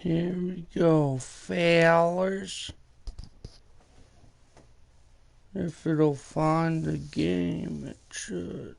Here we go, fellas. If it'll find the game, it should.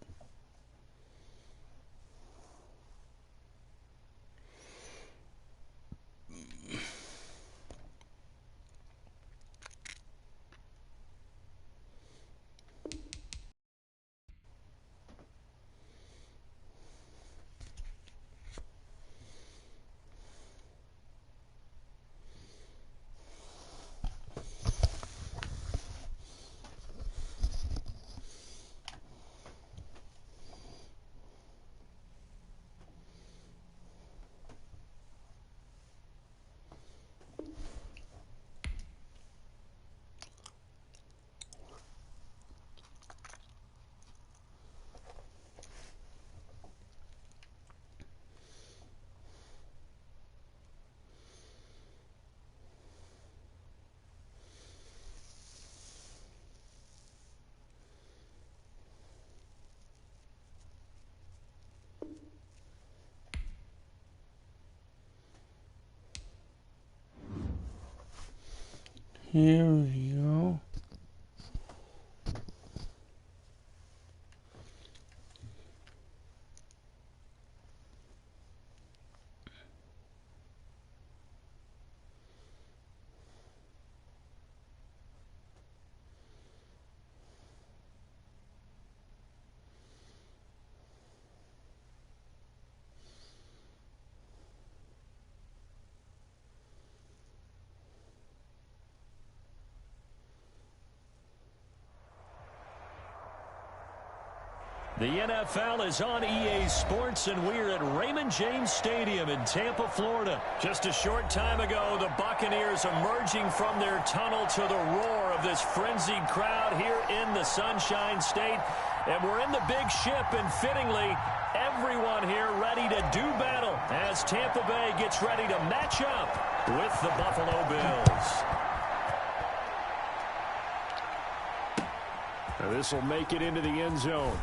Here we go. The NFL is on EA Sports, and we're at Raymond James Stadium in Tampa, Florida. Just a short time ago, the Buccaneers emerging from their tunnel to the roar of this frenzied crowd here in the Sunshine State. And we're in the big ship, and fittingly, everyone here ready to do battle as Tampa Bay gets ready to match up with the Buffalo Bills. Now this will make it into the end zone.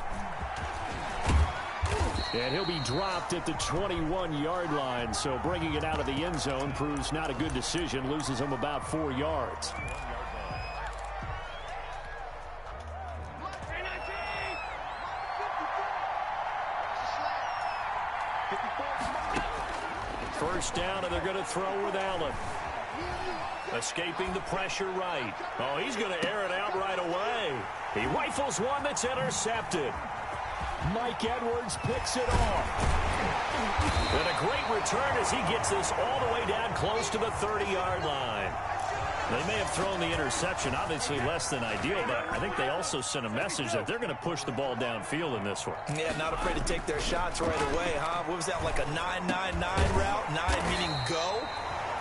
And he'll be dropped at the 21-yard line, so bringing it out of the end zone proves not a good decision, loses him about 4 yards. First down, and they're going to throw with Allen. Escaping the pressure right. Oh, he's going to air it out right away. He rifles one that's intercepted. Mike Edwards picks it off. And a great return as he gets this all the way down close to the 30-yard line. They may have thrown the interception, obviously less than ideal, but I think they also sent a message that they're going to push the ball downfield in this one. Yeah, not afraid to take their shots right away, huh? What was that, like a 9-9-9 route? 9 meaning go?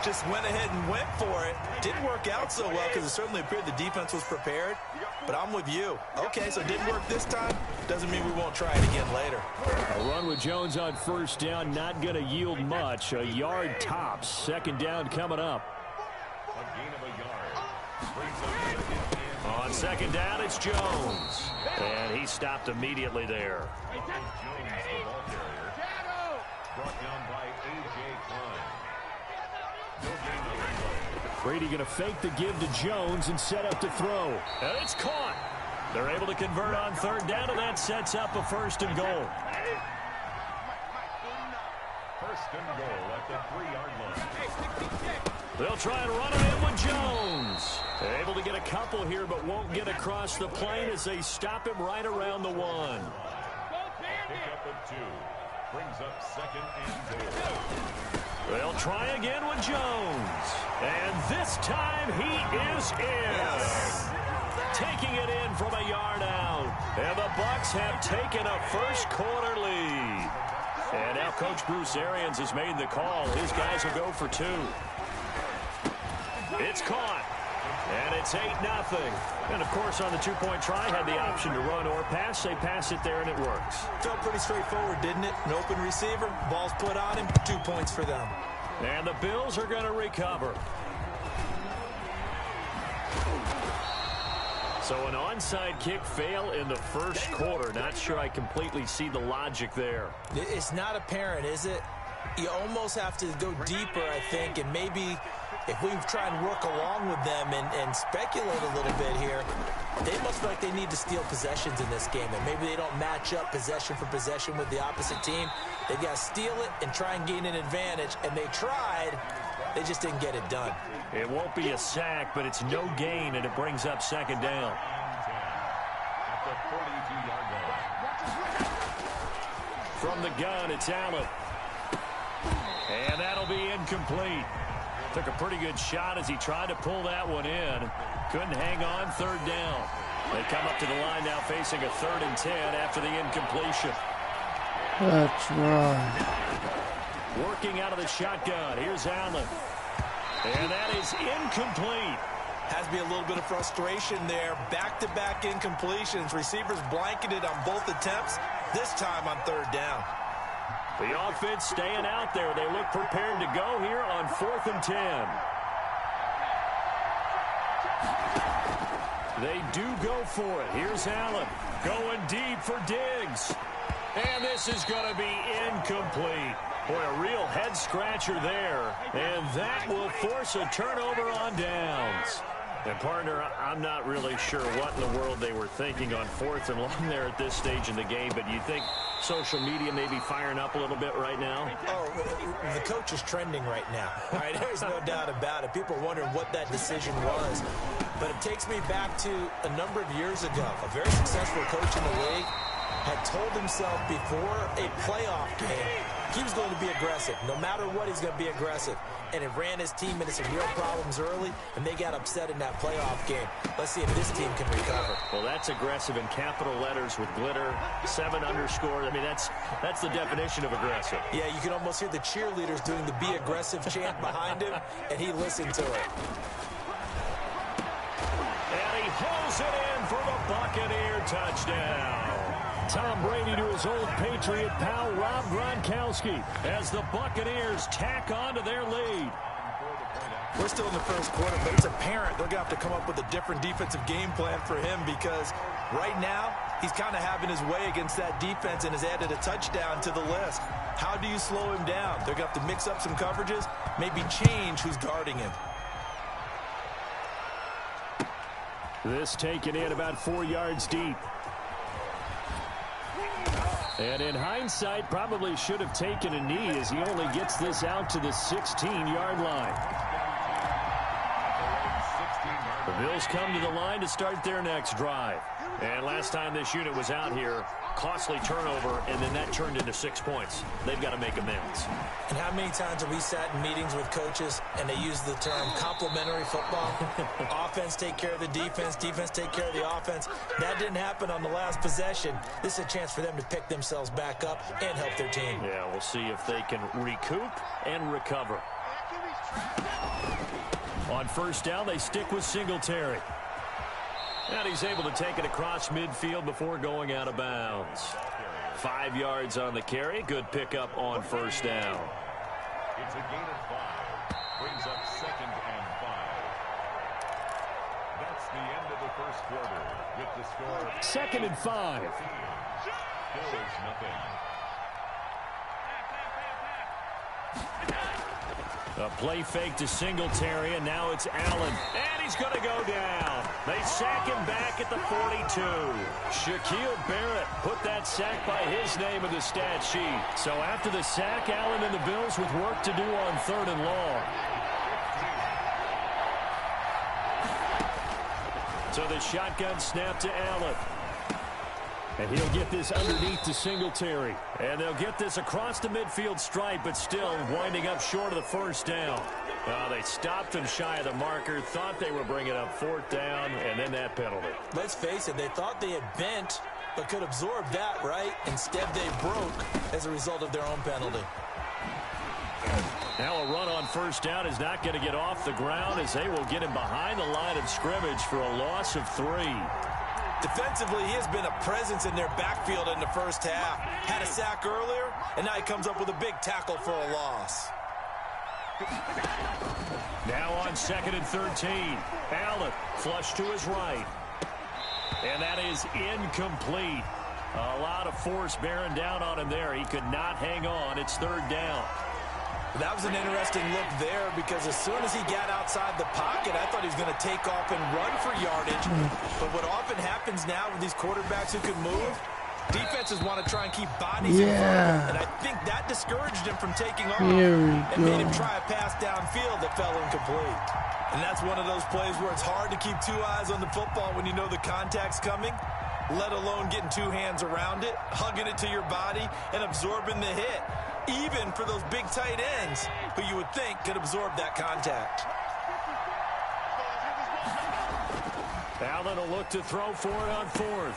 Just went ahead and went for it. Didn't work out so well because it certainly appeared the defense was prepared. But I'm with you. Okay, so it didn't work this time. Doesn't mean we won't try it again later. A run with Jones on first down, not going to yield much. A yard tops. Second down coming up. On second down, it's Jones. And he stopped immediately there. Brady going to fake the give to Jones and set up to throw. And it's caught. They're able to convert on third down, and that sets up a first and goal. First and goal at the 3-yard line. They'll try and run it in with Jones. They're able to get a couple here, but won't get across the plane as they stop him right around the 1. Pick up at 2. Brings up second and goal. They'll try again with Jones. And this time he is in. Taking it in from a yard out. And the Bucs have taken a first-quarter lead. And now Coach Bruce Arians has made the call. His guys will go for 2. It's caught. And it's 8-0. And, of course, on the two-point try, had the option to run or pass. They pass it there, and it works. Felt pretty straightforward, didn't it? An open receiver, ball's put on him, 2 points for them. And the Bills are going to recover. So an onside kick fail in the first quarter. Not sure I completely see the logic there. It's not apparent, is it? You almost have to go deeper, I think, and maybe if we try and work along with them and speculate a little bit here, they must feel like they need to steal possessions in this game, and maybe they don't match up possession for possession with the opposite team. They've got to steal it and try and gain an advantage, and they tried. They just didn't get it done. It won't be a sack, but it's no gain, and it brings up second down. At the 42-yard line. From the gun, it's Allen. And that'll be incomplete. Took a pretty good shot as he tried to pull that one in. Couldn't hang on, third down. They come up to the line now facing a 3rd and 10 after the incompletion. That's right. Working out of the shotgun. Here's Allen. And that is incomplete. Has to be a little bit of frustration there. Back-to-back incompletions. Receivers blanketed on both attempts, this time on 3rd down. The offense staying out there. They look prepared to go here on 4th and 10. They do go for it. Here's Allen going deep for Diggs. And this is going to be incomplete. Boy, a real head-scratcher there. And that will force a turnover on downs. And, partner, I'm not really sure what in the world they were thinking on 4th and long there at this stage in the game. But you think social media may be firing up a little bit right now? Oh, the coach is trending right now. Right? There's no doubt about it. People are wondering what that decision was. But it takes me back to a number of years ago. A very successful coach in the league had told himself before a playoff game he was going to be aggressive. No matter what, he's going to be aggressive. And it ran his team into some real problems early, and they got upset in that playoff game. Let's see if this team can recover. Well, that's aggressive in capital letters with glitter, 7 underscore. I mean, that's the definition of aggressive. Yeah, you can almost hear the cheerleaders doing the be aggressive chant behind him, and he listened to it. And he hauls it in for the Buccaneer touchdown. Tom Brady to his old Patriot pal Rob Gronkowski as the Buccaneers tack on to their lead. We're still in the first quarter, but it's apparent they're going to have to come up with a different defensive game plan for him because right now he's kind of having his way against that defense and has added a touchdown to the list. How do you slow him down? They're going to have to mix up some coverages, maybe change who's guarding him. This taken in about 4 yards deep. And in hindsight, probably should have taken a knee as he only gets this out to the 16-yard line. The Bills come to the line to start their next drive. And last time this unit was out here, costly turnover, and then that turned into 6 points. They've got to make amends. And how many times have we sat in meetings with coaches and they use the term complementary football? Offense take care of the defense, defense take care of the offense. That didn't happen on the last possession. This is a chance for them to pick themselves back up and help their team. Yeah, we'll see if they can recoup and recover. On first down, they stick with Singletary. And he's able to take it across midfield before going out of bounds. 5 yards on the carry. Good pickup on first down. It's a gain of 5. Brings up 2nd and 5. That's the end of the first quarter with the score 2nd and 5. Bills nothing. A play fake to Singletary, and now it's Allen. And he's going to go down. They sack him back at the 42. Shaquille Barrett put that sack by his name in the stat sheet. So after the sack, Allen and the Bills with work to do on 3rd and long. So the shotgun snap to Allen. And he'll get this underneath to Singletary. And they'll get this across the midfield stripe, but still winding up short of the first down. They stopped him shy of the marker, thought they were bringing up 4th down, and then that penalty. Let's face it, they thought they had bent, but could absorb that, right? Instead, they broke as a result of their own penalty. Now a run on first down is not going to get off the ground as they will get him behind the line of scrimmage for a loss of 3. Defensively, he has been a presence in their backfield in the first half. Had a sack earlier, and now he comes up with a big tackle for a loss. Now on 2nd and 13. Allen flush to his right. And that is incomplete. A lot of force bearing down on him there. He could not hang on. It's 3rd down. That was an interesting look there because as soon as he got outside the pocket, I thought he was going to take off and run for yardage. But what often happens now with these quarterbacks who can move, defenses want to try and keep bodies in front of him. And I think that discouraged him from taking off and made him try a pass downfield that fell incomplete. And that's one of those plays where it's hard to keep two eyes on the football when you know the contact's coming, let alone getting two hands around it, hugging it to your body, and absorbing the hit. Even for those big tight ends who you would think could absorb that contact. Allen will look to throw for it on fourth.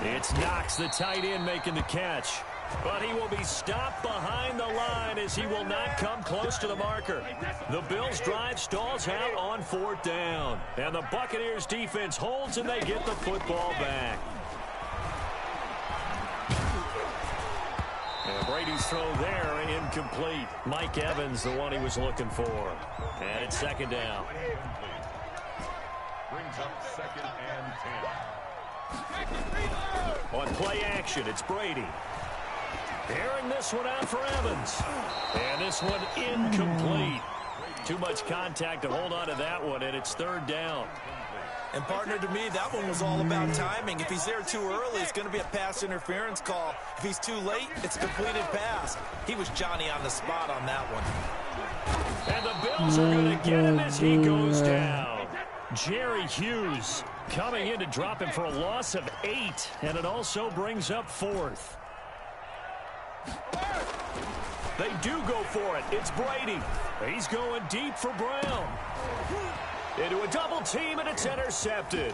It's Knox, the tight end, making the catch. But he will be stopped behind the line as he will not come close to the marker. The Bills' drive stalls out on fourth down. And the Buccaneers' defense holds and they get the football back. And Brady's throw there, incomplete. Mike Evans, the one he was looking for. And it's second down. Brings up second and 10. On play action, it's Brady. Airing this one out for Evans. And this one incomplete. Too much contact to hold on to that one, and it's third down. And, partner, to me, that one was all about timing. If he's there too early, it's going to be a pass interference call. If he's too late, it's a completed pass. He was Johnny on the spot on that one. And the Bills are going to get him as he goes down. Jerry Hughes coming in to drop him for a loss of 8, and it also brings up fourth. They do go for it. It's Brady. He's going deep for Brown. Into a double team, and it's intercepted.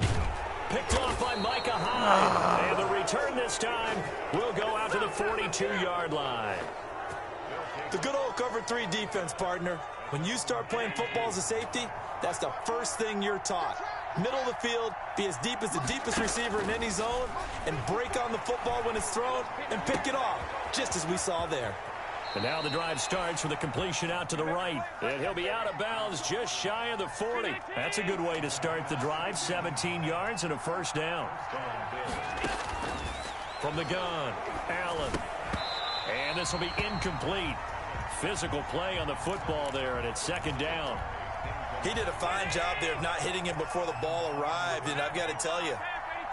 Picked off by Micah Hyde. And the return this time will go out to the 42-yard line. The good old cover 3 defense, partner. When you start playing football as a safety, that's the first thing you're taught. Middle of the field, be as deep as the deepest receiver in any zone, and break on the football when it's thrown and pick it off, just as we saw there. And now the drive starts with a completion out to the right. And he'll be out of bounds just shy of the 40. That's a good way to start the drive. 17 yards and a first down. From the gun, Allen. And this will be incomplete. Physical play on the football there, and it's second down. He did a fine job there of not hitting him before the ball arrived, and I've got to tell you,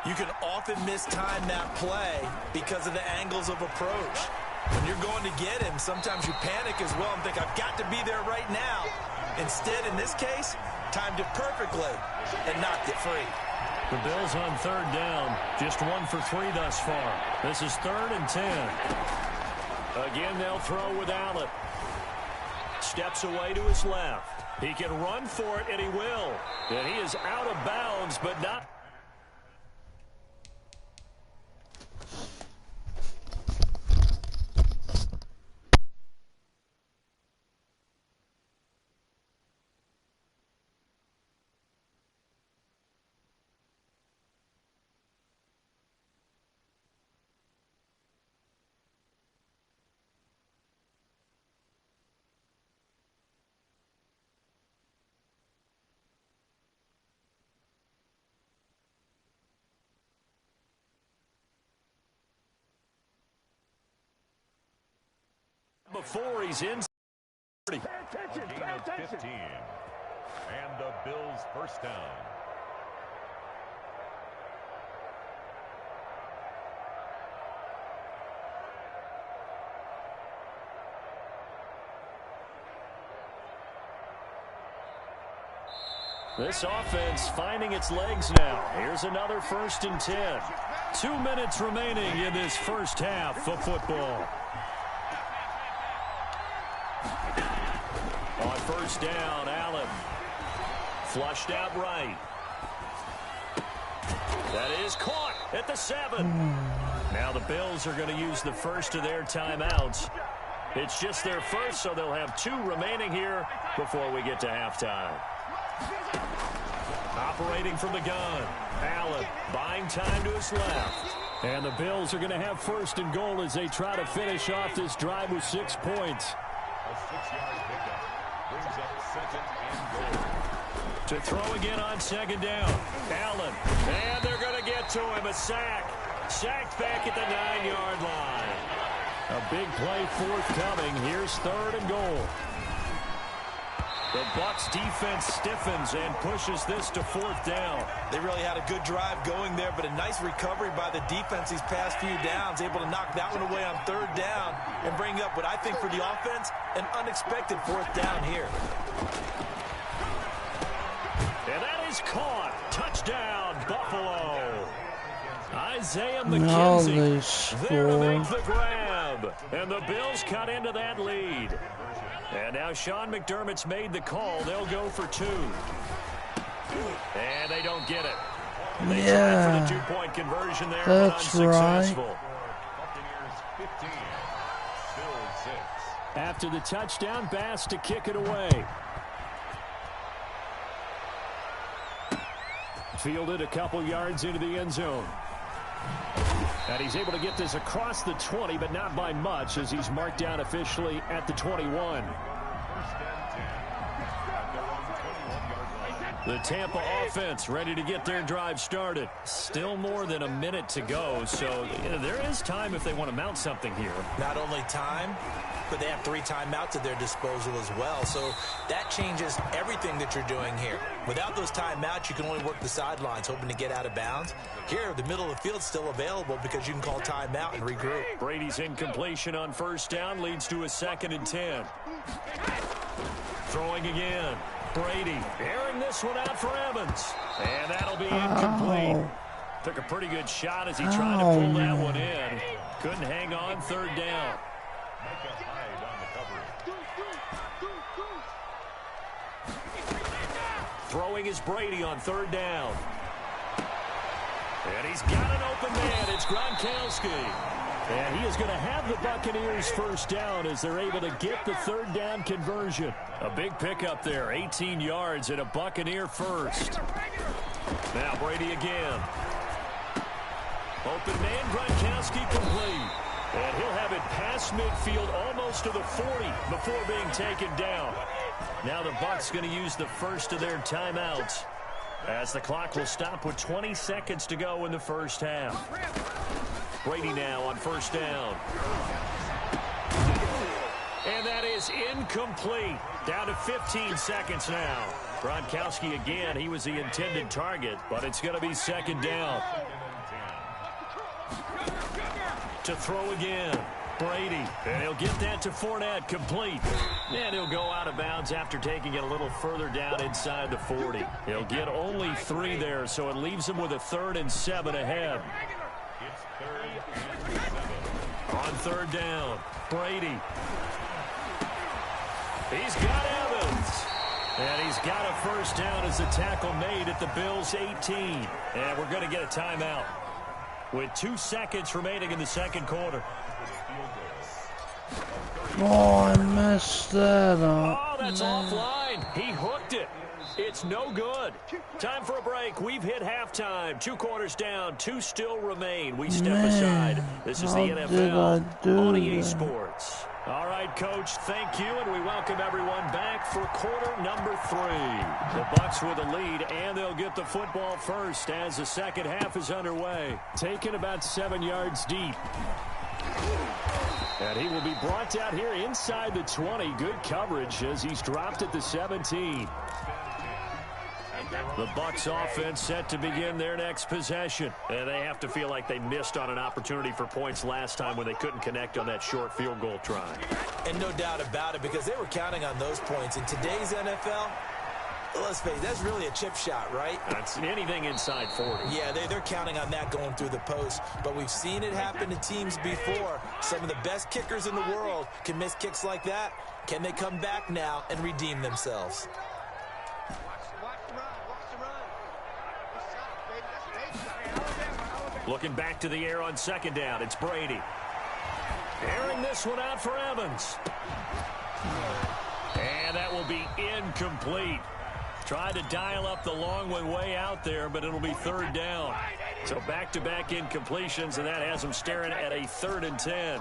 you can often mistime that play because of the angles of approach. When you're going to get him, sometimes you panic as well and think, I've got to be there right now. Instead, in this case, timed it perfectly and knocked it free. The Bills on third down, just 1 for 3 thus far. This is 3rd and 10. Again, they'll throw with Allen. Steps away to his left. He can run for it, and he will. And he is out of bounds, but not. Before he's in. A gain of 15. And the Bills first down. This offense finding its legs now. Here's another 1st and 10. 2 minutes remaining in this first half of football. On first down, Allen. Flushed out right. That is caught at the 7. Now the Bills are going to use the first of their timeouts. It's just their first, so they'll have 2 remaining here before we get to halftime. Operating from the gun, Allen buying time to his left. And the Bills are going to have 1st and goal as they try to finish off this drive with 6 points. A 6-yard pickup brings up 2nd and goal. To throw again on 2nd down, Allen. And they're going to get to him, a sack. Sacked back at the 9-yard line. A big play forthcoming. Here's 3rd and goal. The Bucs defense stiffens and pushes this to 4th down. They really had a good drive going there, but a nice recovery by the defense these past few downs, able to knock that one away on 3rd down and bring up what I think for the offense, an unexpected 4th down here. And that is caught. Touchdown, Buffalo. Isaiah McKenzie there to make the grab. And the Bills cut into that lead. And now Sean McDermott's made the call. They'll go for 2. And they don't get it. They tried for the 2-point conversion there, but unsuccessful. Right. After the touchdown, Bass to kick it away. Fielded a couple yards into the end zone. And he's able to get this across the 20, but not by much, as he's marked down officially at the 21. The Tampa offense ready to get their drive started. Still more than a minute to go, so there is time if they want to mount something here. Not only time, but they have 3 timeouts at their disposal as well. So that changes everything that you're doing here. Without those timeouts, you can only work the sidelines, hoping to get out of bounds. Here, the middle of the field's still available because you can call timeout and regroup. Brady's incompletion on 1st down leads to a 2nd and 10. Throwing again. Brady airing this one out for Evans. And that'll be incomplete. Took a pretty good shot as he tried to pull that one in. Couldn't hang on 3rd down. Throwing is Brady on 3rd down. And he's got an open man. It's Gronkowski. And he is going to have the Buccaneers 1st down as they're able to get the 3rd down conversion. A big pickup there, 18 yards and a Buccaneer 1st. Now Brady again. Open man, Gronkowski complete. And he'll have it past midfield almost to the 40 before being taken down. Now the Bucs going to use the 1st of their timeouts as the clock will stop with 20 seconds to go in the 1st half. Brady now on 1st down. And that is incomplete. Down to 15 seconds now. Gronkowski again, he was the intended target, but it's going to be 2nd down. To throw again. Brady, and he'll get that to Fournette, complete. And he'll go out of bounds after taking it a little further down inside the 40. He'll get only 3 there, so it leaves him with a 3rd and 7 ahead. On 3rd down, Brady. He's got Evans. And he's got a 1st down as the tackle made at the Bills' 18. And we're going to get a timeout with 2 seconds remaining in the 2nd quarter. Oh, I messed that up. Oh, that's offline. He hooked it. It's no good. Time for a break. We've hit halftime. 2 quarters down. 2 still remain. We step aside. This is the NFL on EA Sports. All right, Coach, thank you, and we welcome everyone back for quarter number 3. The Bucs with a lead, and they'll get the football first as the 2nd half is underway. Taken about 7 yards deep. And he will be brought down here inside the 20. Good coverage as he's dropped at the 17. The Bucs offense set to begin their next possession. And they have to feel like they missed on an opportunity for points last time when they couldn't connect on that short field goal try. And no doubt about it, because they were counting on those points. In today's NFL, let's face it, that's really a chip shot, right? That's anything inside 40. Yeah, they're counting on that going through the post. But we've seen it happen to teams before. Some of the best kickers in the world can miss kicks like that. Can they come back now and redeem themselves? Looking back to the air on 2nd down, it's Brady. Airing this one out for Evans. And that will be incomplete. Tried to dial up the long one way out there, but it'll be 3rd down. So back-to-back incompletions, and that has them staring at a 3rd and 10.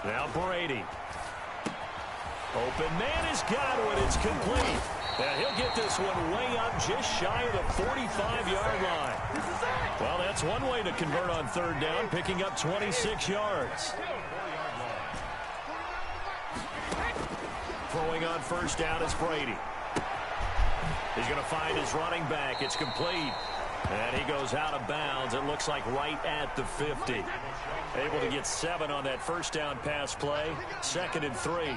Now Brady. Open man has got one. It's complete. And he'll get this one way up just shy of the 45-yard line. Well, that's one way to convert on 3rd down, picking up 26 yards. Throwing on first down is Brady. He's going to find his running back. It's complete. And he goes out of bounds. It looks like right at the 50. Able to get 7 on that first down pass play. 2nd and 3.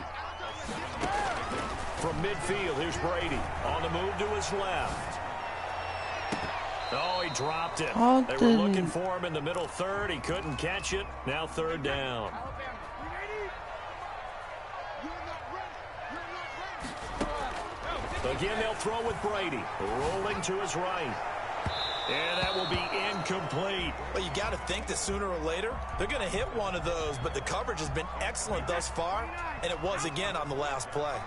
From midfield, here's Brady. On the move to his left. Oh, he dropped it. They were looking for him in the middle third. He couldn't catch it. Now 3rd down. Again, they'll throw with Brady. Rolling to his right. And that will be incomplete. Well, you got to think that sooner or later, they're going to hit one of those. But the coverage has been excellent thus far, and it was again on the last play.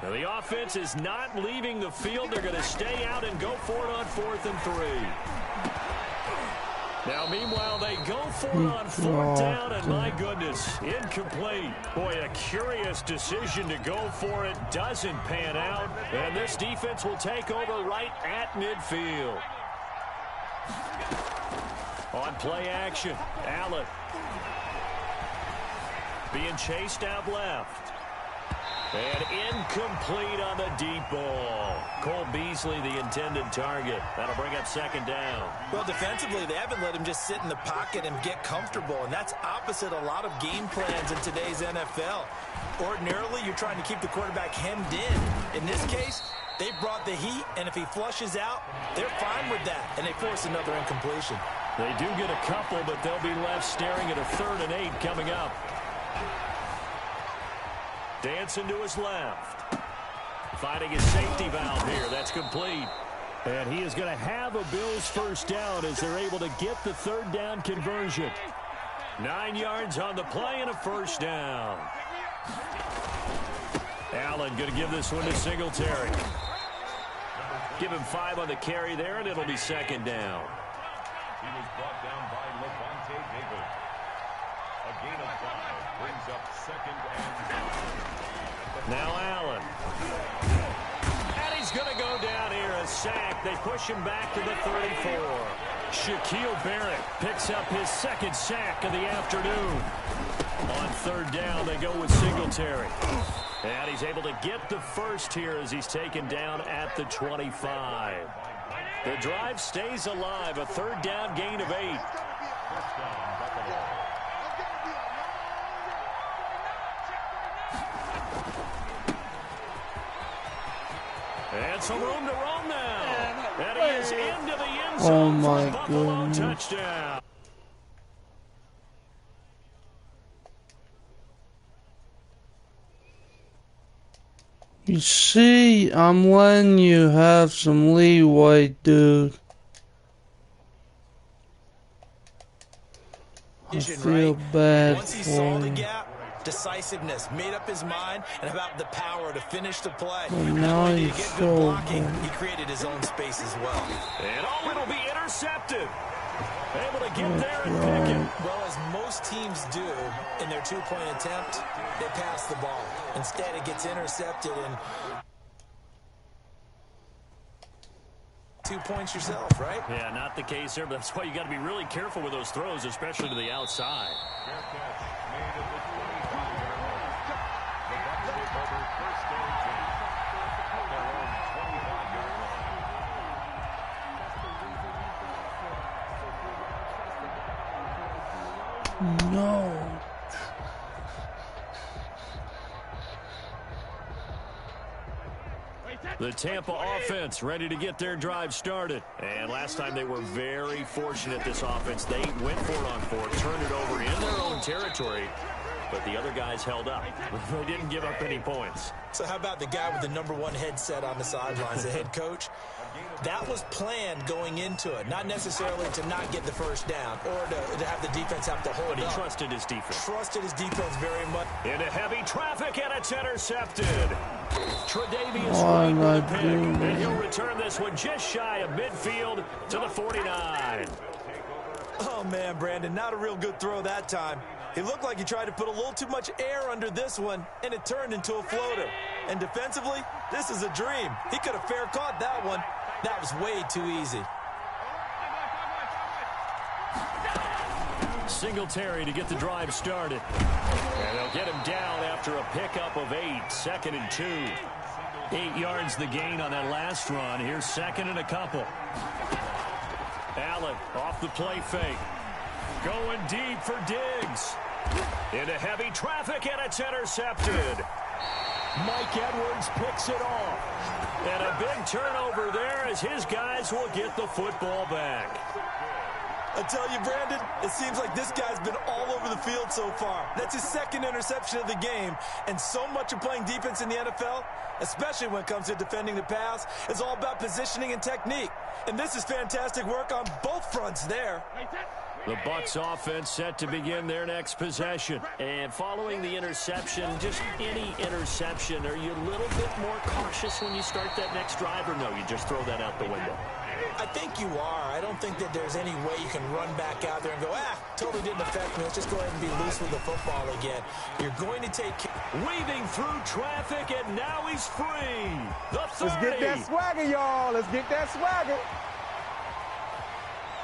Now, the offense is not leaving the field. They're going to stay out and go for it on 4th and 3. Now, meanwhile, they go for it on 4th down, and my goodness, incomplete. Boy, a curious decision to go for it. Doesn't pan out, and this defense will take over right at midfield. On play action, Allen. Being chased out left. And incomplete on the deep ball. Cole Beasley, the intended target. That'll bring up 2nd down. Well, defensively, they haven't let him just sit in the pocket and get comfortable, and that's opposite a lot of game plans in today's NFL. Ordinarily, you're trying to keep the quarterback hemmed in. In this case, they brought the heat, and if he flushes out, they're fine with that, and they force another incompletion. They do get a couple, but they'll be left staring at a 3rd and 8 coming up. Dancing to his left. Finding his safety valve here. That's complete. And he is going to have a Bills first down as they're able to get the 3rd down conversion. 9 yards on the play and a first down. Allen going to give this one to Singletary. Give him 5 on the carry there, and it'll be 2nd down. He was brought down by Levante David. A gain of 5 brings up 2nd and 10. Now Allen. And he's going to go down here, a sack. They push him back to the 34. Shaquille Barrett picks up his 2nd sack of the afternoon. On 3rd down, they go with Singletary. And he's able to get the first here as he's taken down at the 25. The drive stays alive, a 3rd down gain of 8. And some room to roam now. And he is into the end zone for a Buffalo touchdown. You see, I'm letting you have some leeway, dude. I feel bad Once he for saw the him. gap, decisiveness, made up his mind, and about the power to finish the play. Well, Not now only did he he's get so good blocking, bad. he created his own space as well. And oh, it'll be intercepted. Able to get there and pick it. Well, as most teams do in their 2-point attempt, they pass the ball. Instead, it gets intercepted and 2 points yourself, right? Yeah, not the case there, but that's why you got to be really careful with those throws, especially to the outside. Fair catch made at the 25-yard line. The Bucs take over 1st and 10 at their own 25-yard line. No. The Tampa offense ready to get their drive started. And last time they were very fortunate, this offense. They went for it on 4, turned it over in their own territory, but the other guys held up. They didn't give up any points. So how about the guy with the #1 headset on the sidelines, the head coach? That was planned going into it, not necessarily to not get the first down or to have the defense have to hold But he up. trusted his defense. Trusted his defense very much. Into heavy traffic, and it's intercepted. Tre'Davious Why White not with a pick, doing and that? he'll return this one just shy of midfield to the 49. Oh, man, Brandon, not a real good throw that time. He looked like he tried to put a little too much air under this one, and it turned into a floater. And defensively, this is a dream. He could have fair caught that one. That was way too easy. Singletary to get the drive started. And they'll get him down after a pickup of 8, 2nd and 2. 8 yards the gain on that last run. Here's 2nd and a couple. Allen off the play fake. Going deep for Diggs. Into heavy traffic, and it's intercepted. Mike Edwards picks it off. And a big turnover there as his guys will get the football back. I tell you, Brandon, it seems like this guy's been all over the field so far. That's his 2nd interception of the game. And so much of playing defense in the NFL, especially when it comes to defending the pass, is all about positioning and technique. And this is fantastic work on both fronts there. The Bucs offense set to begin their next possession. And following the interception, just any interception, are you a little bit more cautious when you start that next drive, or no, you just throw that out the window? I think you are. I don't think that there's any way you can run back out there and go, totally didn't affect me. Let's just go ahead and be loose with the football again. You're going to take... Weaving through traffic, and now he's free. The 30. Let's get that swagger, y'all. Let's get that swagger.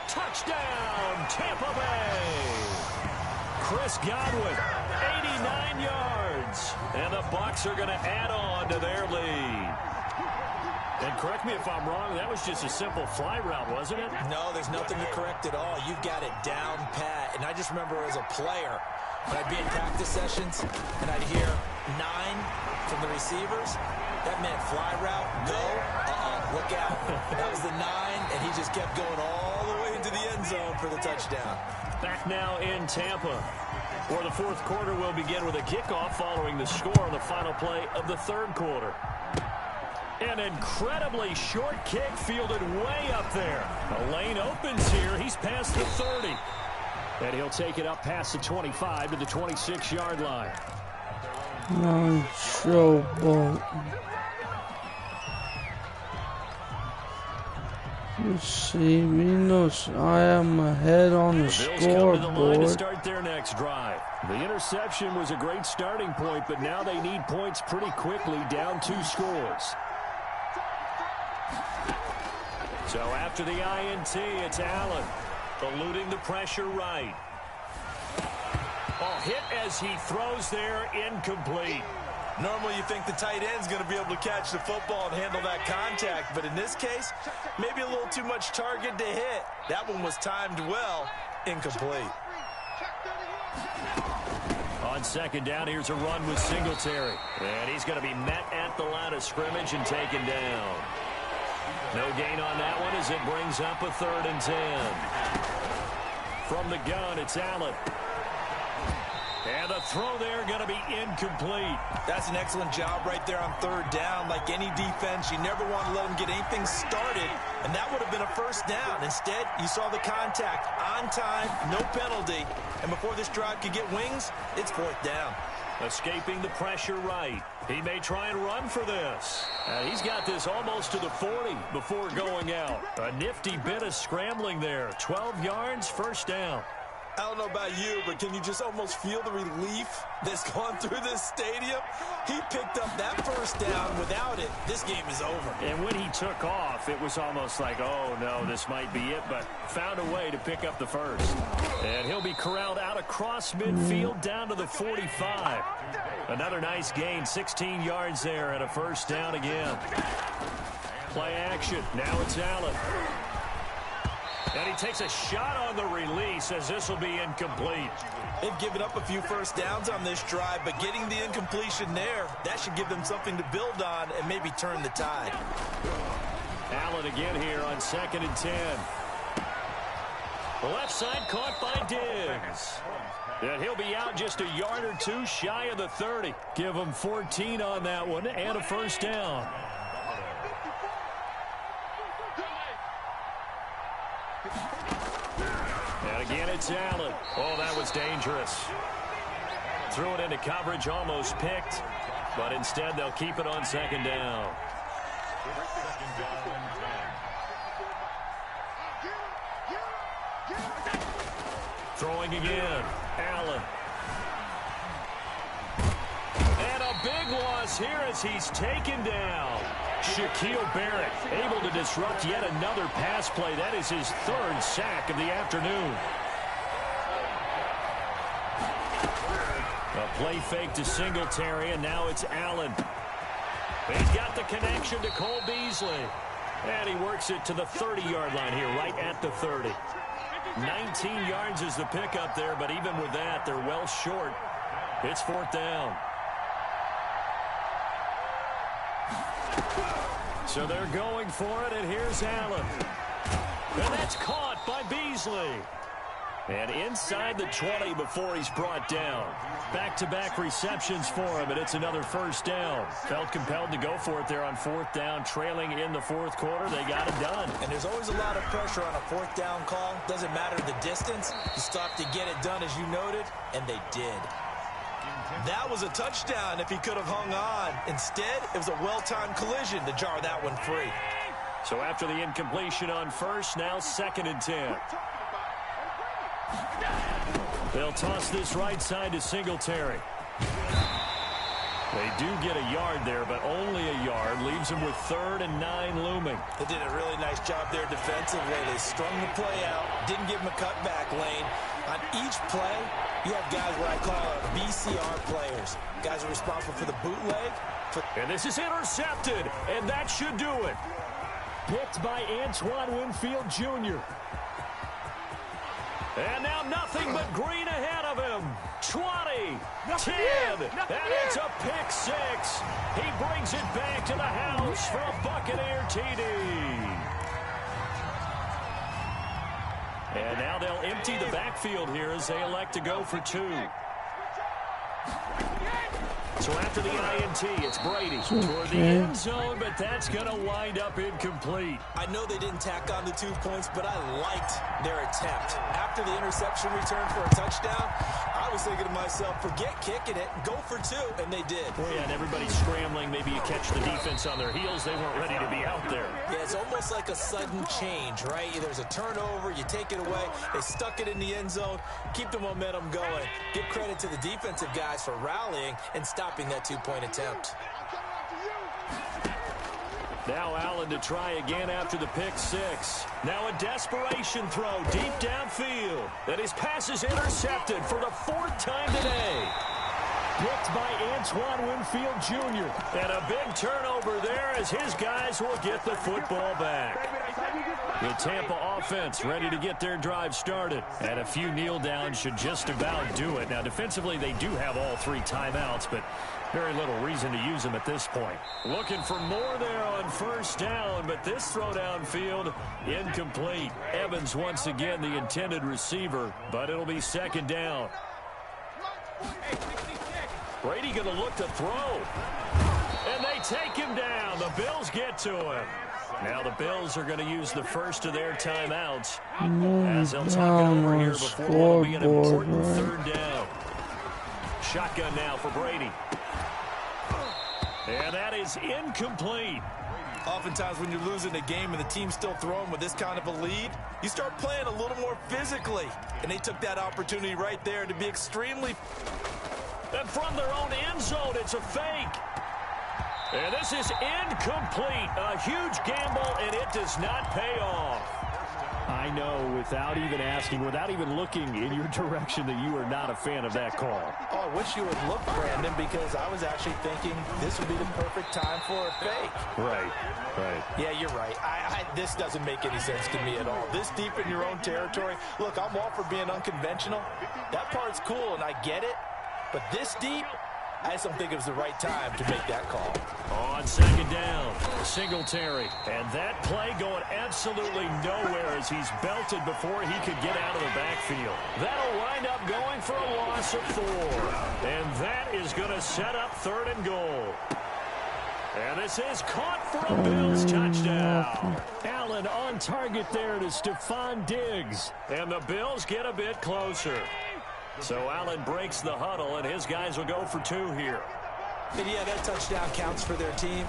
Touchdown, Tampa Bay. Chris Godwin, 89 yards. And the Bucs are going to add on to their lead. And correct me if I'm wrong, that was just a simple fly route, wasn't it? No, there's nothing to correct at all. You've got it down pat. And I just remember as a player, when I'd be in practice sessions and I'd hear 9 from the receivers, that meant fly route, go, look out. That was the 9, and he just kept going all the way into the end zone for the touchdown. Back now in Tampa, where the fourth quarter will begin with a kickoff following the score on the final play of the third quarter. An incredibly short kick fielded way up there. The lane opens here. He's past the 30. And he'll take it up past the 25 to the 26-yard line. No trouble. Let's see, I am ahead on the scoreboard. Bills come to the line to start their next drive. The interception was a great starting point, but now they need points pretty quickly, down 2 scores. So after the INT, it's Allen, eluding the pressure right. Ball hit as he throws there, incomplete. Normally you think the tight end's going to be able to catch the football and handle that contact, but in this case, maybe a little too much target to hit. That one was timed well, incomplete. On second down, here's a run with Singletary. And he's going to be met at the line of scrimmage and taken down. No gain on that one as it brings up a 3rd and 10. From the gun, it's Allen. And the throw there going to be incomplete. That's an excellent job right there on 3rd down. Like any defense, you never want to let them get anything started, and that would have been a 1st down. Instead, you saw the contact on time, no penalty, and before this drive could get wings, it's 4th down. Escaping the pressure right. He may try and run for this. He's got this almost to the 40 before going out. A nifty bit of scrambling there. 12 yards, 1st down. I don't know about you, but can you just almost feel the relief that's gone through this stadium? He picked up that 1st down. Without it, this game is over. And when he took off, it was almost like, oh, no, this might be it, but found a way to pick up the 1st. And he'll be corralled out across midfield down to the 45. Another nice gain, 16 yards there and a 1st down again. Play action. Now it's Allen. And he takes a shot on the release as this will be incomplete. They've given up a few 1st downs on this drive, but getting the incompletion there, that should give them something to build on and maybe turn the tide. Allen again here on 2nd and 10. The left side caught by Diggs. And he'll be out just a yard or 2 shy of the 30. Give him 14 on that one and a 1st down. And again, it's Allen. Oh, that was dangerous. Threw it into coverage, almost picked. But instead, they'll keep it on 2nd down. Throwing again. Allen. And a big loss here as he's taken down. Shaquille Barrett able to disrupt yet another pass play. That is his 3rd sack of the afternoon. Play fake to Singletary, and now it's Allen. He's got the connection to Cole Beasley. And he works it to the 30-yard line here, right at the 30. 19 yards is the pickup there, but even with that, they're well short. It's 4th down. So they're going for it, and here's Allen. And that's caught by Beasley. And inside the 20 before he's brought down. Back-to-back receptions for him, and it's another 1st down. Felt compelled to go for it there on 4th down, trailing in the 4th quarter. They got it done. And there's always a lot of pressure on a 4th down call. Doesn't matter the distance. You stop to get it done, as you noted, and they did. That was a touchdown if he could have hung on. Instead, it was a well-timed collision to jar that one free. So after the incompletion on 1st, now 2nd and 10. They'll toss this right side to Singletary. They do get a yard there, but only a yard. Leaves them with 3rd and 9 looming. They did a really nice job there defensively. They strung the play out, didn't give him a cutback lane. On each play, you have guys what I call BCR players. Guys are responsible for the bootleg. And this is intercepted, and that should do it. Picked by Antoine Winfield Jr. And now nothing but green ahead of him. 20, 10, and it's a pick 6. He brings it back to the house for a Buccaneer TD. And now they'll empty the backfield here as they elect to go for 2. So after the INT, it's Brady toward the end zone, but that's going to wind up incomplete. I know they didn't tack on the 2 points, but I liked their attempt. After the interception return for a touchdown, I was thinking to myself, forget kicking it, go for 2, and they did. Well, yeah, and everybody's scrambling. Maybe you catch the defense on their heels. They weren't ready to be out there. Yeah, it's almost like a sudden change, right? There's a turnover, you take it away, they stuck it in the end zone, keep the momentum going. Give credit to the defensive guys for rallying and stopping that 2-point attempt. Now Allen to try again after the pick 6. Now a desperation throw deep downfield. And his pass is intercepted for the 4th time today. Picked by Antoine Winfield Jr. And a big turnover there as his guys will get the football back. The Tampa offense ready to get their drive started. And a few kneel downs should just about do it. Now defensively they do have all 3 timeouts, but very little reason to use them at this point. Looking for more there on 1st down, but this throw downfield incomplete. Evans once again the intended receiver, but it'll be 2nd down. Brady going to look to throw. And they take him down. The Bills get to him. Now the Bills are going to use the first of their timeouts. As they'll talk it over here before what will be an important 3rd down. Shotgun now for Brady. And that is incomplete. Oftentimes when you're losing a game and the team's still throwing with this kind of a lead, you start playing a little more physically. And they took that opportunity right there to be extremely... And from their own end zone, it's a fake. And this is incomplete. A huge gamble, and it does not pay off. I know, without even asking, without even looking in your direction, that you are not a fan of that call. Oh, I wish you would look, Brandon, because I was actually thinking this would be the perfect time for a fake. Right. Yeah, you're right. This doesn't make any sense to me at all. This deep in your own territory. Look, I'm all for being unconventional. That part's cool, and I get it. But this deep, I just don't think it was the right time to make that call. On 2nd down, Singletary. And that play going absolutely nowhere as he's belted before he could get out of the backfield. That'll wind up going for a loss of 4. And that is going to set up 3rd and goal. And this is caught for a Bills touchdown. Allen on target there to Stephon Diggs. And the Bills get a bit closer. So Allen breaks the huddle, and his guys will go for 2 here. And yeah, that touchdown counts for their team,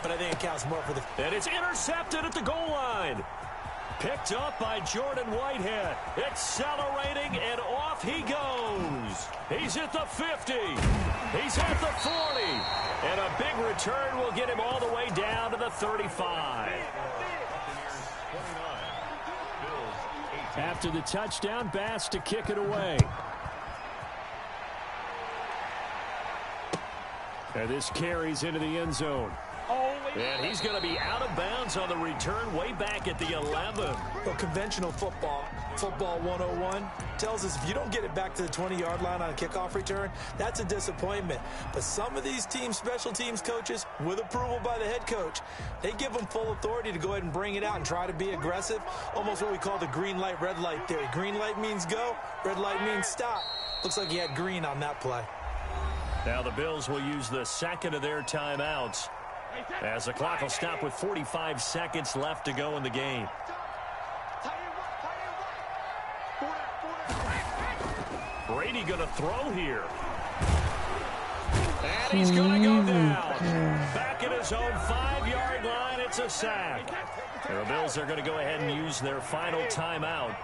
but I think it counts more for the... And it's intercepted at the goal line. Picked up by Jordan Whitehead. Accelerating, and off he goes. He's at the 50. He's at the 40. And a big return will get him all the way down to the 35. After the touchdown, Bass to kick it away. And this carries into the end zone. And he's going to be out of bounds on the return way back at the 11. Well, conventional football 101, tells us if you don't get it back to the 20-yard line on a kickoff return, that's a disappointment. But some of these teams, special teams coaches, with approval by the head coach, they give them full authority to go ahead and bring it out and try to be aggressive, almost what we call the green light, red light theory. Green light means go, red light means stop. Looks like he had green on that play. Now the Bills will use the second of their timeouts, as the clock will stop with 45 seconds left to go in the game. Brady going to throw here. And he's going to go down. Back at his own 5-yard line, it's a sack. And the Bills are going to go ahead and use their final timeout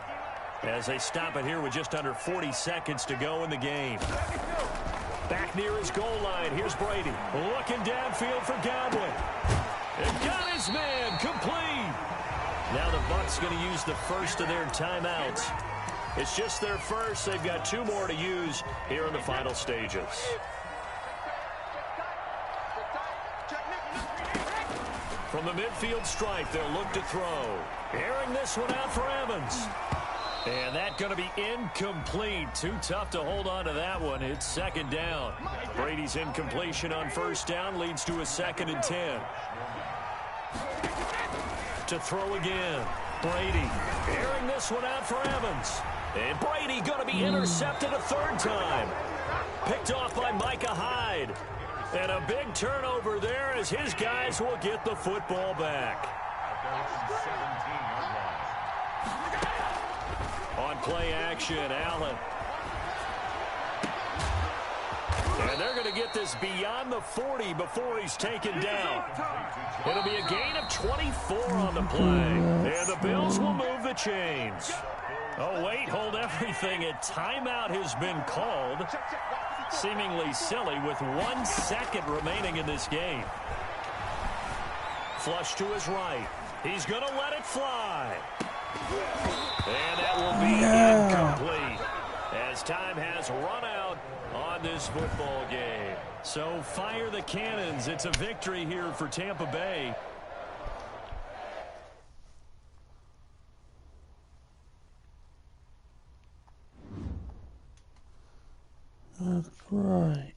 as they stop it here with just under 40 seconds to go in the game. Back near his goal line, here's Brady. Looking downfield for Godwin. And got his man, complete. Now the Bucs going to use the first of their timeouts. It's just their first. They've got 2 more to use here in the final stages. From the midfield stripe, they'll look to throw. Airing this one out for Evans. And that's going to be incomplete. Too tough to hold on to that one. It's second down. Brady's incompletion on first down leads to a 2nd and 10. To throw again. Brady airing this one out for Evans. And Brady going to be intercepted a 3rd time. Picked off by Micah Hyde. And a big turnover there as his guys will get the football back. On play action, Allen. And they're going to get this beyond the 40 before he's taken down. It'll be a gain of 24 on the play. And the Bills will move the chains. Oh, wait, hold everything. A timeout has been called. Seemingly silly with 1 second remaining in this game. Flush to his right. He's going to let it fly. And that will be incomplete as time has run out on this football game. So fire the cannons. It's a victory here for Tampa Bay. That's right.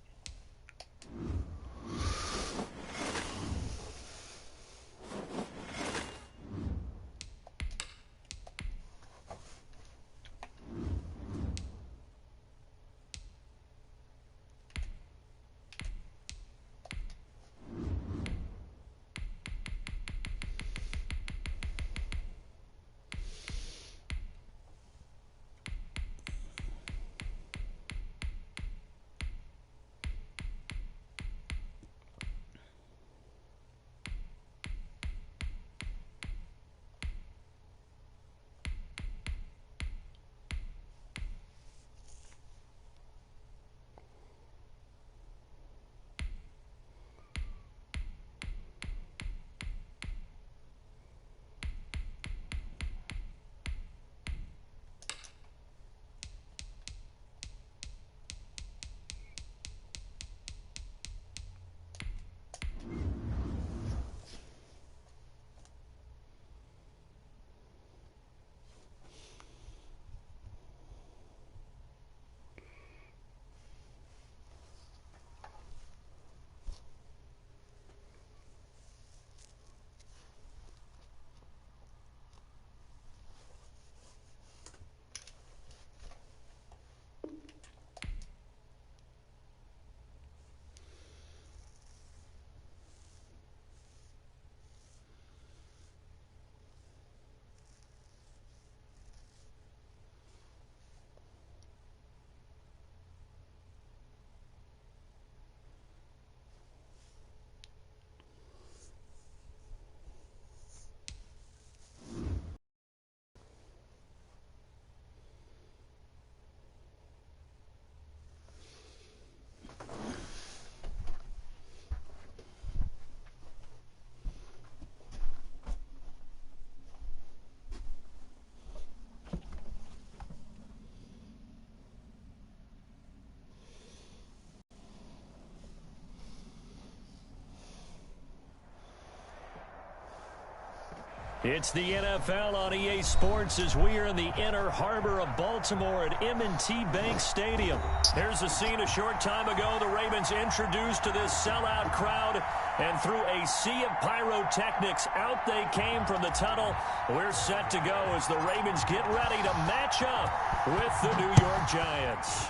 It's the NFL on EA Sports as we are in the inner harbor of Baltimore at M&T Bank Stadium. Here's a scene a short time ago. The Ravens introduced to this sellout crowd, and through a sea of pyrotechnics, out they came from the tunnel. We're set to go as the Ravens get ready to match up with the New York Giants.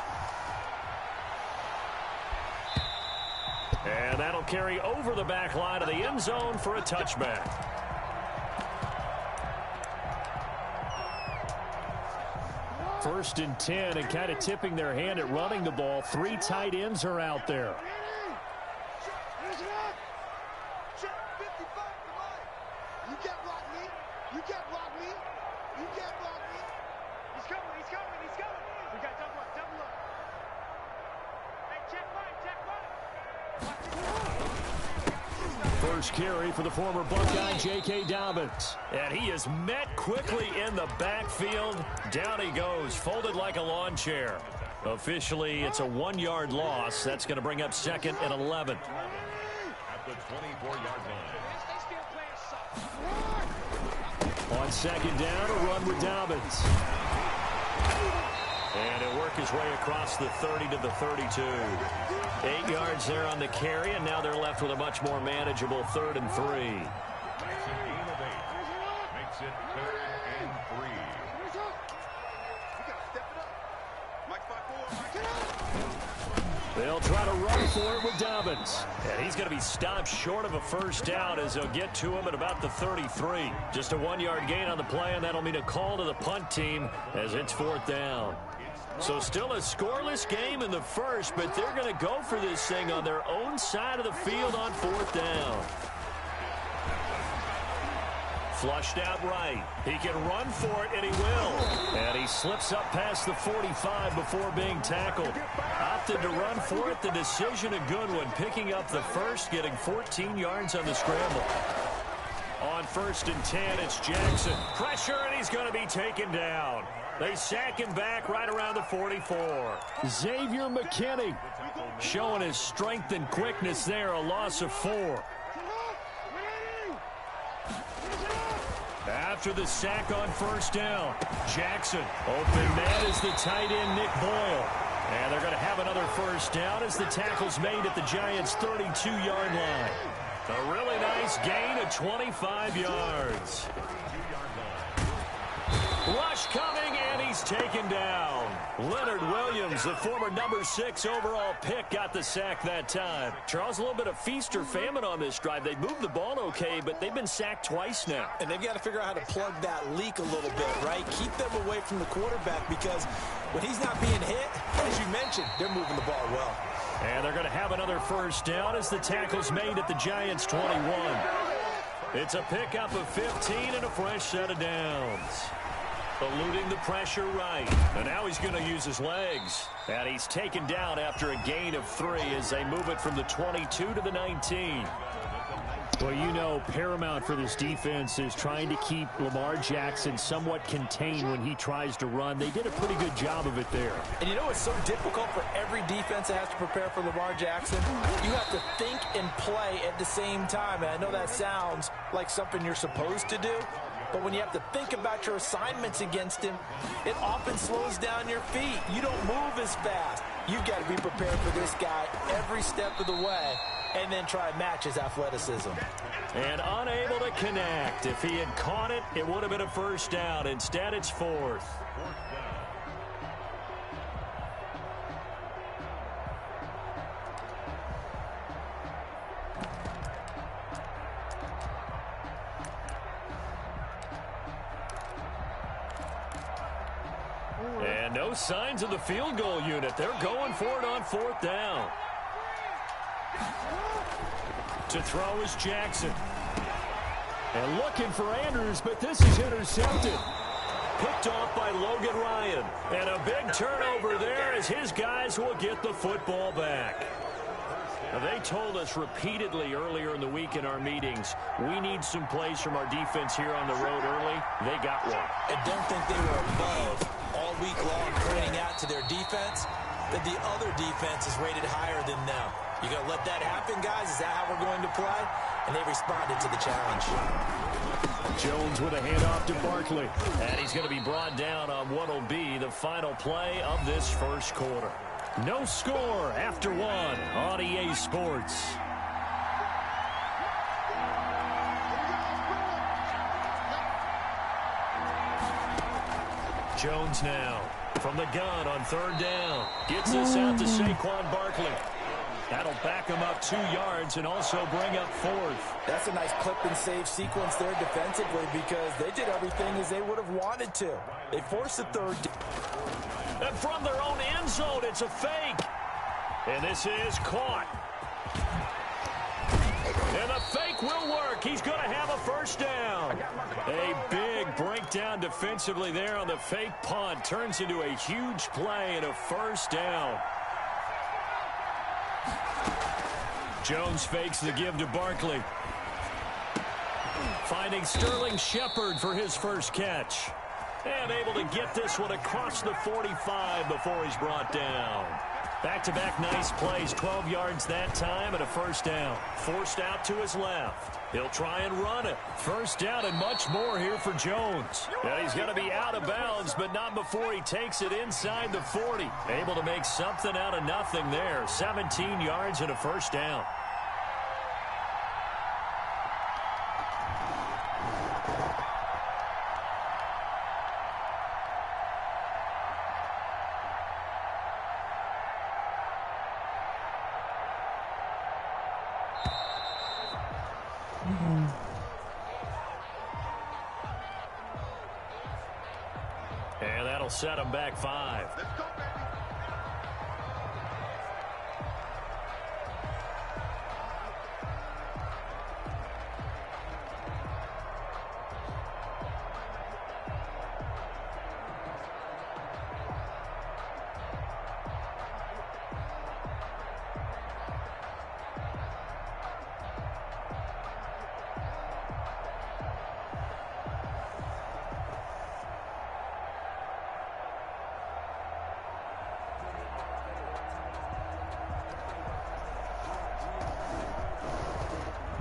And that'll carry over the back line of the end zone for a touchback. First and 10, and kind of tipping their hand at running the ball. 3 tight ends are out there. You can't block me. You can't block me. You can't block me. He's coming. He's coming. He's coming. We got double up. Double up. Hey, check right. Check right. First carry for the former Buckeye, J.K. Dobbins. And he is met quickly in the backfield. Down he goes, folded like a lawn chair. Officially, it's a 1-yard loss. That's going to bring up 2nd and 11. At the 24-yard line. On 2nd down, a run with Dobbins. And he'll work his way across the 30 to the 32. 8 yards there on the carry, and now they're left with a much more manageable 3rd and 3. That's a gain of 8. Makes it 3rd and 3. They'll try to run for it with Dobbins. And he's going to be stopped short of a first down as they'll get to him at about the 33. Just a 1-yard gain on the play, and that'll mean a call to the punt team as it's 4th down. So still a scoreless game in the first, but they're going to go for this thing on their own side of the field on 4th down. Flushed out right. He can run for it, and he will. And he slips up past the 45 before being tackled. Opted to run for it. The decision a good one. Picking up the first, getting 14 yards on the scramble. On 1st and 10, it's Jackson. Pressure, and he's going to be taken down. They sack him back right around the 44. Xavier McKinney showing his strength and quickness there. A loss of 4. After the sack on 1st down, Jackson. Open man is the tight end, Nick Boyle. And they're going to have another 1st down as the tackle's made at the Giants' 32-yard line. A really nice gain of 25 yards. Rush coming, and he's taken down. Leonard Williams, the former number 6 overall pick, got the sack that time. Charles, a little bit of feast or famine on this drive. They moved the ball okay, but they've been sacked twice now. And they've got to figure out how to plug that leak a little bit, right? Keep them away from the quarterback because when he's not being hit, as you mentioned, they're moving the ball well. And they're going to have another 1st down as the tackle's made at the Giants' 21. It's a pickup of 15 and a fresh set of downs. Eluding the pressure right. And now he's going to use his legs. And he's taken down after a gain of 3 as they move it from the 22 to the 19. Well, you know, paramount for this defense is trying to keep Lamar Jackson somewhat contained when he tries to run. They did a pretty good job of it there. And you know it's so difficult for every defense that has to prepare for Lamar Jackson? You have to think and play at the same time. And I know that sounds like something you're supposed to do. But when you have to think about your assignments against him, it often slows down your feet. You don't move as fast. You've got to be prepared for this guy every step of the way and then try and match his athleticism. And unable to connect. If he had caught it, it would have been a 1st down. Instead, it's 4th. And no signs of the field goal unit. They're going for it on 4th down. To throw is Jackson. And looking for Andrews, but this is intercepted. Picked off by Logan Ryan. And a big turnover there as his guys will get the football back. Now, they told us repeatedly earlier in the week in our meetings, we need some plays from our defense here on the road early. They got one. I don't think they were above all week long pointing out to their defense that the other defense is rated higher than them. You going to let that happen, guys? Is that how we're going to play? And they responded to the challenge. Jones with a handoff to Barkley. And he's going to be brought down on what will be the final play of this first quarter. No score after one on EA Sports. Jones now from the gun on third down. Gets this out to Saquon Barkley. That'll back him up 2 yards and also bring up fourth. That's a nice clip and save sequence there defensively because they did everything as they would have wanted to. They forced the third. And from their own end zone, it's a fake. And this is caught. And the fake will work. He's going to have a first down. A big breakdown defensively there on the fake punt. Turns into a huge play and a first down. Jones fakes the give to Barkley. Finding Sterling Shepard for his first catch. And able to get this one across the 45 before he's brought down. Back-to-back nice plays, 12 yards that time and a first down. Forced out to his left. He'll try and run it. First down and much more here for Jones. And he's going to be out of bounds, but not before he takes it inside the 40. Able to make something out of nothing there. 17 yards and a first down. And that'll set him back 5.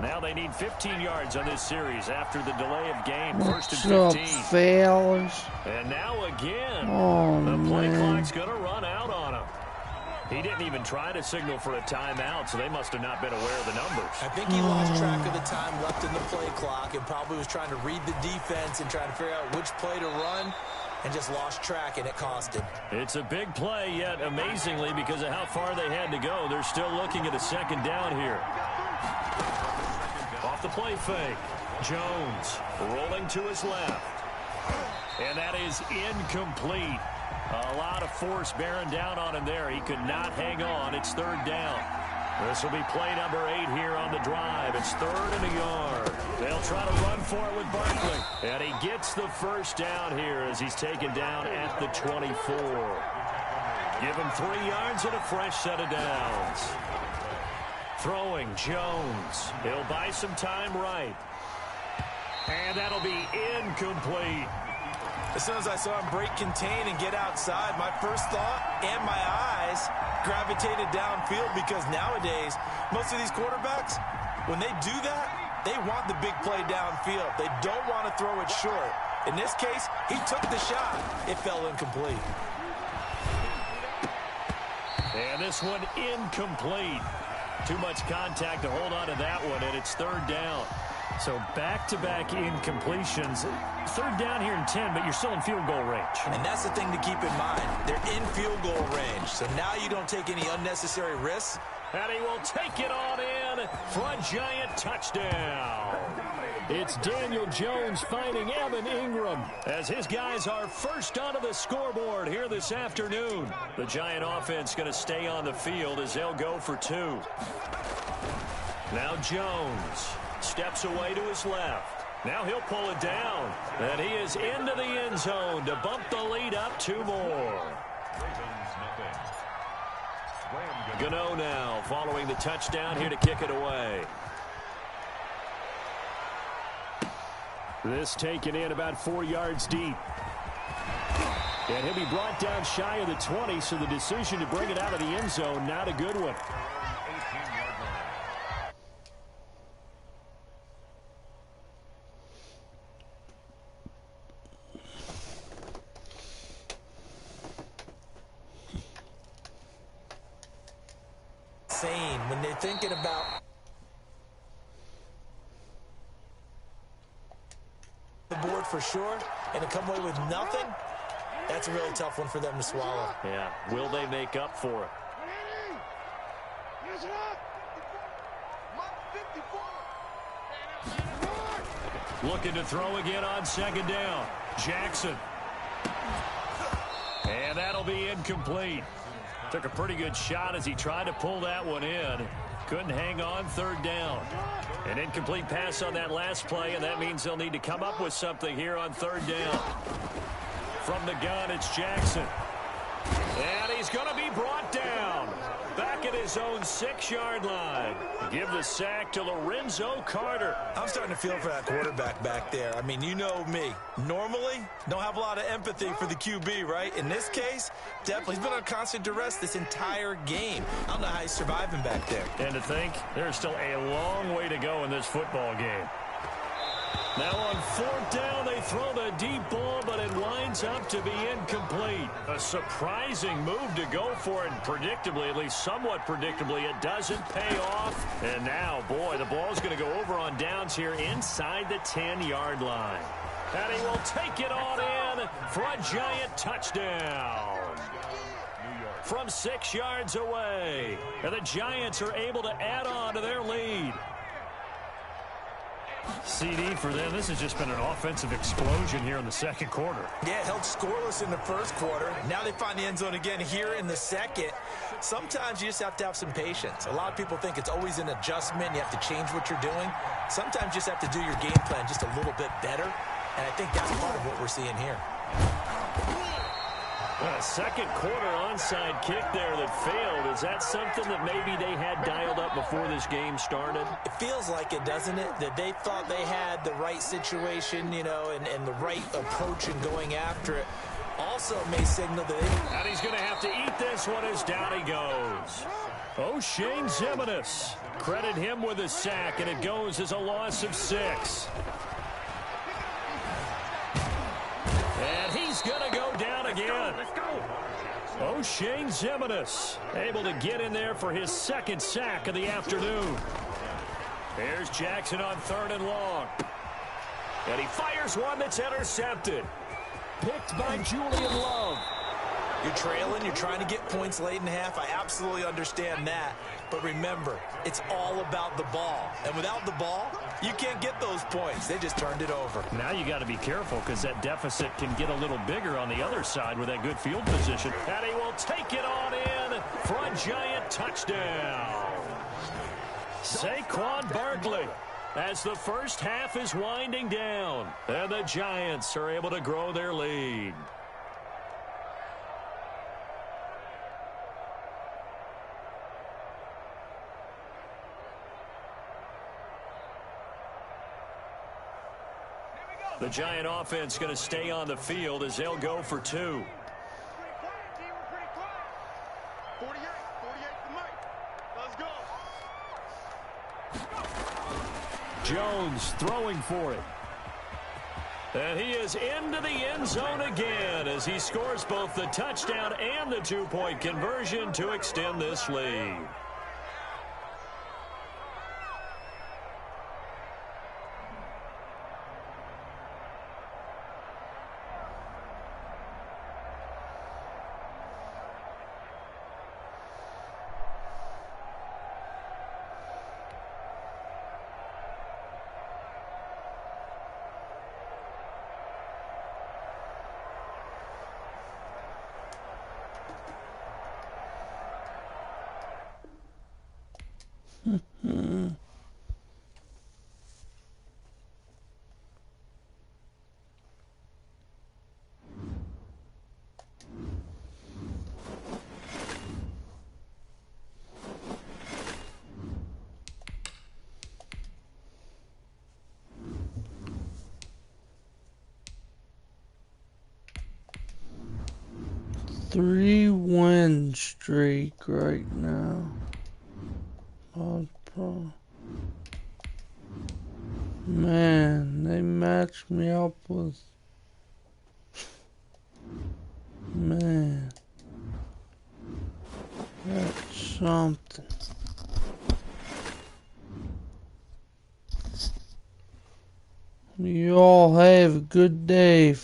Now they need 15 yards on this series after the delay of game. First and 15. Fellas? And now again, Oh, the play man. clock's going to run out on him. He didn't even try to signal for a timeout, so they must have not been aware of the numbers. I think he lost track of the time left in the play clock and probably was trying to read the defense and trying to figure out which play to run and just lost track, and it cost him. It's a big play, yet amazingly, because of how far they had to go, they're still looking at a second down here. Off the play fake. Jones rolling to his left. And that is incomplete. A lot of force bearing down on him there. He could not hang on. It's third down. This will be play number 8 here on the drive. It's 3rd and a yard. They'll try to run for it with Barkley. And he gets the first down here as he's taken down at the 24. Give him 3 yards and a fresh set of downs. Throwing Jones. He'll buy some time right. And that'll be incomplete. As soon as I saw him break contain and get outside, my first thought and my eyes gravitated downfield because nowadays, most of these quarterbacks, when they do that, they want the big play downfield. They don't want to throw it short. In this case, he took the shot. It fell incomplete. And this one incomplete. Too much contact to hold on to that one, and it's 3rd down. So back-to-back incompletions. 3rd down here in 10, but you're still in field goal range. And that's the thing to keep in mind. They're in field goal range, so now you don't take any unnecessary risks. And he will take it on in for a giant touchdown. It's Daniel Jones finding Evan Ingram as his guys are first onto the scoreboard here this afternoon. The Giant offense going to stay on the field as they'll go for 2. Now Jones steps away to his left. Now he'll pull it down. And he is into the end zone to bump the lead up 2 more. Gano now following the touchdown here to kick it away. This taken in about 4 yards deep. And he'll be brought down shy of the 20, so the decision to bring it out of the end zone, not a good one. insane when they're thinking about the board for sure, and to come away with nothing, that's a really tough one for them to swallow. Yeah, will they make up for it? Looking to throw again on second down. Jackson. And that'll be incomplete. Took a pretty good shot as he tried to pull that one in. Couldn't hang on third down. An incomplete pass on that last play, and that means they'll need to come up with something here on third down. From the gun, it's Jackson. And he's going to be brought down. Back at his own 6-yard line. Give the sack to Lorenzo Carter. I'm starting to feel for that quarterback back there. I mean, you know me. Normally, don't have a lot of empathy for the QB, right? In this case, definitely. He's been on constant duress this entire game. I don't know how he's surviving back there. And to think, there's still a long way to go in this football game. Now on fourth down, they throw the deep ball, but it winds up to be incomplete. A surprising move to go for it, and predictably, at least somewhat predictably, it doesn't pay off. And now, boy, the ball's going to go over on downs here inside the 10-yard line. And he will take it on in for a giant touchdown. From 6 yards away. And the Giants are able to add on to their lead. CD for them. This has just been an offensive explosion here in the second quarter. Yeah, held scoreless in the first quarter. Now they find the end zone again here in the second. Sometimes you just have to have some patience. A lot of people think it's always an adjustment. You have to change what you're doing. Sometimes you just have to do your game plan just a little bit better. And I think that's part of what we're seeing here. A second quarter onside kick there that failed. Is that something that maybe they had dialed up before this game started? It feels like it, doesn't it? That they thought they had the right situation, you know, and the right approach in going after it. Also may signal that they... And he's going to have to eat this one as down he goes. O'Shane Zeminis. Credit him with a sack, and it goes as a loss of 6. And he's going to go down again. O'Shane Zeminis able to get in there for his second sack of the afternoon. Here's Jackson on 3rd and long. And he fires one that's intercepted. Picked by Julian Love. You're trailing, you're trying to get points late in the half. I absolutely understand that. But remember, it's all about the ball. And without the ball, you can't get those points. They just turned it over. Now you got to be careful because that deficit can get a little bigger on the other side with that good field position. And he will take it on in for a giant touchdown. Saquon Barkley as the first half is winding down. And the Giants are able to grow their lead. The Giant offense going to stay on the field as they'll go for 2. 48 to Mike. Let's go. Jones throwing for it. And he is into the end zone again as he scores both the touchdown and the 2-point conversion to extend this lead. Three-win streak right now. Man, they matched me up with... Man, that's something. You all have a good day.